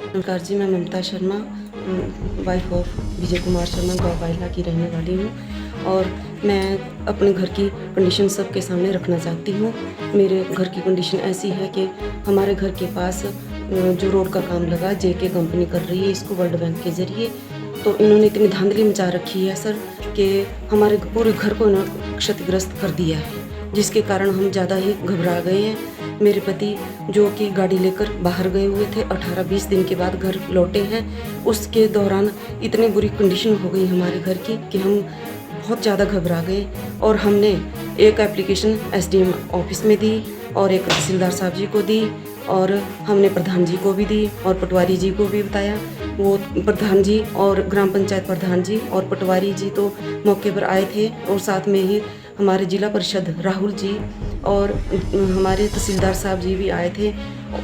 नमस्कार जी, मैं Mamta Sharma, wife of Vijay Kumar Sharma, गाँव बाइला की रहने वाली हूँ और मैं अपने घर की कंडीशन सबके सामने रखना चाहती हूँ। मेरे घर की कंडीशन ऐसी है कि हमारे घर के पास जो रोड का काम लगा, जेके कंपनी कर रही है इसको वर्ल्ड बैंक के ज़रिए। तो इन्होंने इतनी धांधली मचा रखी है सर कि हमारे पूरे घर को इन्होंने क्षतिग्रस्त कर दिया है, जिसके कारण हम ज़्यादा ही घबरा गए हैं। मेरे पति जो कि गाड़ी लेकर बाहर गए हुए थे, 18-20 दिन के बाद घर लौटे हैं। उसके दौरान इतनी बुरी कंडीशन हो गई हमारे घर की कि हम बहुत ज़्यादा घबरा गए और हमने एक एप्लीकेशन एसडीएम ऑफिस में दी और एक तहसीलदार साहब जी को दी और हमने प्रधान जी को भी दी और पटवारी जी को भी बताया। वो प्रधान जी और ग्राम पंचायत प्रधान जी और पटवारी जी तो मौके पर आए थे और साथ में ही हमारे जिला परिषद राहुल जी और हमारे तहसीलदार साहब जी भी आए थे,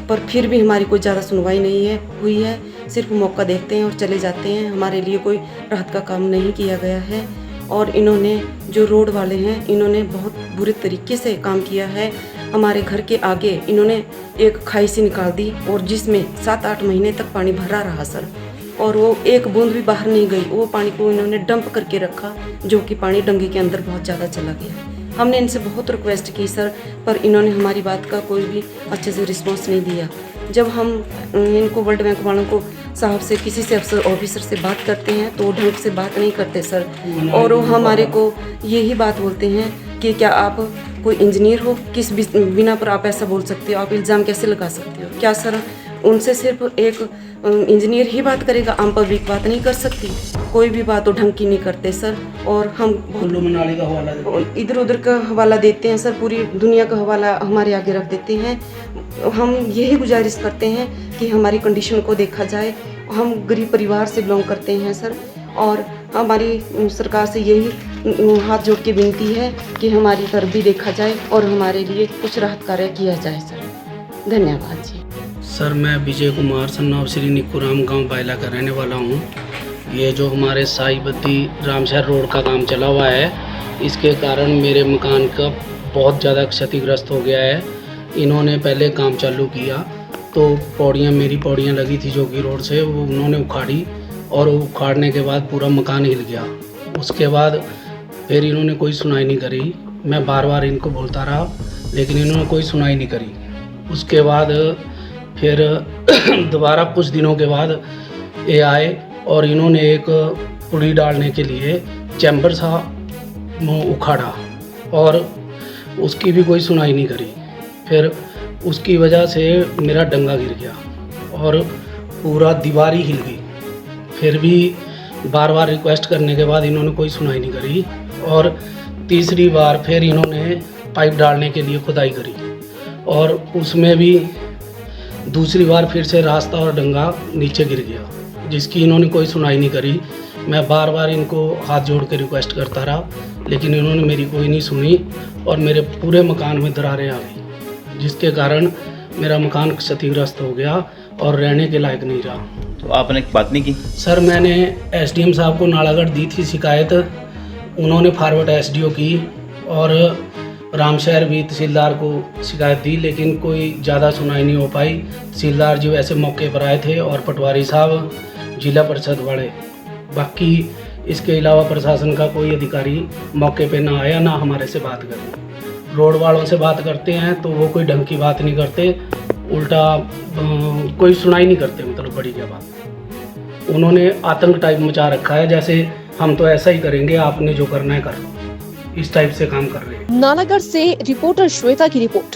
पर फिर भी हमारी कोई ज़्यादा सुनवाई नहीं हुई है। सिर्फ मौका देखते हैं और चले जाते हैं। हमारे लिए कोई राहत का काम नहीं किया गया है और इन्होंने जो रोड वाले हैं इन्होंने बहुत बुरे तरीके से काम किया है। हमारे घर के आगे इन्होंने एक खाई सी निकाल दी और जिसमें 7-8 महीने तक पानी भरा रहा सर, और वो एक बूंद भी बाहर नहीं गई। वो पानी को इन्होंने डंप करके रखा, जो कि पानी डंगे के अंदर बहुत ज़्यादा चला गया। हमने इनसे बहुत रिक्वेस्ट की सर, पर इन्होंने हमारी बात का कोई भी अच्छे से रिस्पॉन्स नहीं दिया। जब हम इनको वर्ल्ड बैंक वालों को साहब से किसी से अफसर ऑफिसर से बात करते हैं तो ढंग से बात नहीं करते सर, और वो हमारे को यही बात बोलते हैं कि क्या आप कोई इंजीनियर हो, किस बिना पर आप ऐसा बोल सकते हो, आप इल्ज़ाम कैसे लगा सकते हो? क्या सर उनसे सिर्फ एक इंजीनियर ही बात करेगा, आम पब्लिक बात नहीं कर सकती? कोई भी बात तो ढंग की नहीं करते सर, और हम कुल्लू मनाली का हवाला इधर उधर का हवाला देते हैं सर, पूरी दुनिया का हवाला हमारे आगे रख देते हैं। हम यही गुजारिश करते हैं कि हमारी कंडीशन को देखा जाए। हम गरीब परिवार से बिलोंग करते हैं सर, और हमारी सरकार से यही हाथ जोड़ के विनती है कि हमारी तरफ भी देखा जाए और हमारे लिए कुछ राहत कार्य किया जाए सर। धन्यवाद जी। सर, मैं विजय कुमार सन्नाव श्री निकुराम गांव बाइला का रहने वाला हूं। ये जो हमारे साईबद्दी रामशहर रोड का काम चला हुआ है, इसके कारण मेरे मकान का बहुत ज़्यादा क्षतिग्रस्त हो गया है। इन्होंने पहले काम चालू किया तो मेरी पौड़ियाँ लगी थी जो कि रोड से, वो उन्होंने उखाड़ी और उखाड़ने के बाद पूरा मकान हिल गया। उसके बाद फिर इन्होंने कोई सुनाई नहीं करी। मैं बार बार इनको बोलता रहा लेकिन इन्होंने कोई सुनाई नहीं करी। उसके बाद फिर दोबारा कुछ दिनों के बाद ये आए और इन्होंने एक पुड़ी डालने के लिए चैम्बर सा उखाड़ा और उसकी भी कोई सुनाई नहीं करी। फिर उसकी वजह से मेरा डंगा गिर गया और पूरा दीवार ही हिल गई। फिर भी बार बार रिक्वेस्ट करने के बाद इन्होंने कोई सुनाई नहीं करी और तीसरी बार फिर इन्होंने पाइप डालने के लिए खुदाई करी और उसमें भी दूसरी बार फिर से रास्ता और डंगा नीचे गिर गया, जिसकी इन्होंने कोई सुनाई नहीं करी। मैं बार बार इनको हाथ जोड़ के रिक्वेस्ट करता रहा लेकिन इन्होंने मेरी कोई नहीं सुनी और मेरे पूरे मकान में दरारें आ गई, जिसके कारण मेरा मकान क्षतिग्रस्त हो गया और रहने के लायक नहीं रहा। तो आपने बात नहीं की? सर, मैंने एसडीएम साहब को नालागढ़ दी थी शिकायत, उन्होंने फॉरवर्ड एसडीओ की और रामशहर भी तहसीलदार को शिकायत दी, लेकिन कोई ज़्यादा सुनाई नहीं हो पाई। तहसीलदार जी वैसे मौके पर आए थे और पटवारी साहब, जिला परिषद वाले, बाकी इसके अलावा प्रशासन का कोई अधिकारी मौके पे ना आया ना हमारे से बात करी। रोड वालों से बात करते हैं तो वो कोई ढंग की बात नहीं करते, उल्टा कोई सुनाई नहीं करते। मतलब बड़ी क्या बात, उन्होंने आतंक टाइप मचा रखा है, जैसे हम तो ऐसा ही करेंगे, आपने जो करना है करो, इस टाइप से काम कर रहे हैं। नालागढ़ से रिपोर्टर श्वेता की रिपोर्ट।